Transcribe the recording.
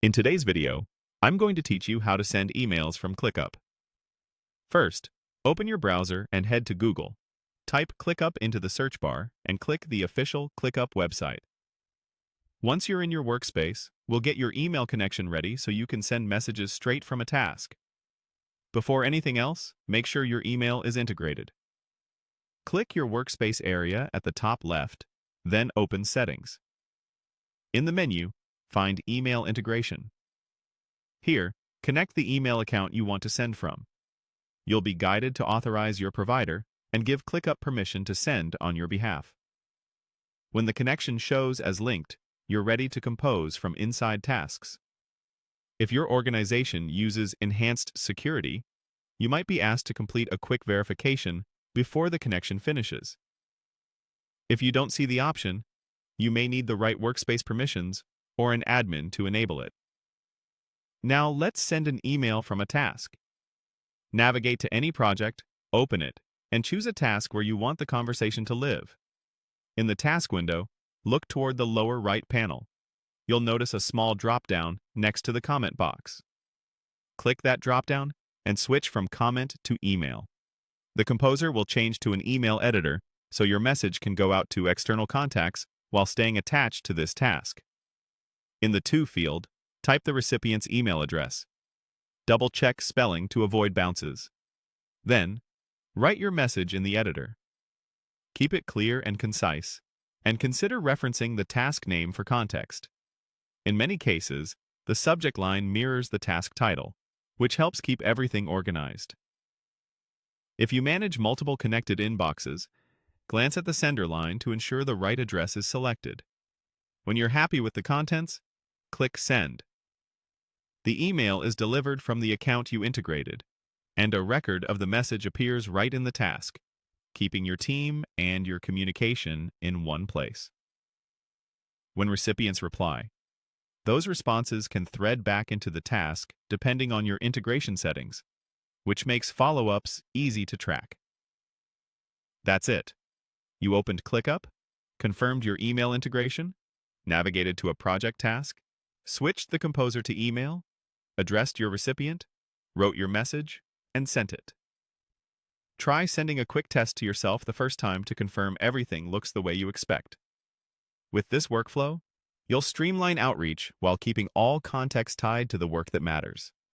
In today's video, I'm going to teach you how to send emails from ClickUp. First, open your browser and head to Google. Type ClickUp into the search bar and click the official ClickUp website. Once you're in your workspace, we'll get your email connection ready so you can send messages straight from a task. Before anything else, make sure your email is integrated. Click your workspace area at the top left, then open Settings. In the menu, find Email Integration. Here, connect the email account you want to send from. You'll be guided to authorize your provider and give ClickUp permission to send on your behalf. When the connection shows as linked, you're ready to compose from inside tasks. If your organization uses enhanced security, you might be asked to complete a quick verification before the connection finishes. If you don't see the option, you may need the right workspace permissions or an admin to enable it. Now let's send an email from a task. Navigate to any project, open it, and choose a task where you want the conversation to live. In the task window, look toward the lower right panel. You'll notice a small drop-down next to the comment box. Click that drop-down and switch from comment to email. The composer will change to an email editor so your message can go out to external contacts while staying attached to this task. In the To field, type the recipient's email address. Double-check spelling to avoid bounces. Then, write your message in the editor. Keep it clear and concise, and consider referencing the task name for context. In many cases, the subject line mirrors the task title, which helps keep everything organized. If you manage multiple connected inboxes, glance at the sender line to ensure the right address is selected. When you're happy with the contents, click Send. The email is delivered from the account you integrated, and a record of the message appears right in the task, keeping your team and your communication in one place. When recipients reply, those responses can thread back into the task depending on your integration settings, which makes follow-ups easy to track. That's it. You opened ClickUp, confirmed your email integration, navigated to a project task, switched the composer to email, addressed your recipient, wrote your message, and sent it. Try sending a quick test to yourself the first time to confirm everything looks the way you expect. With this workflow, you'll streamline outreach while keeping all context tied to the work that matters.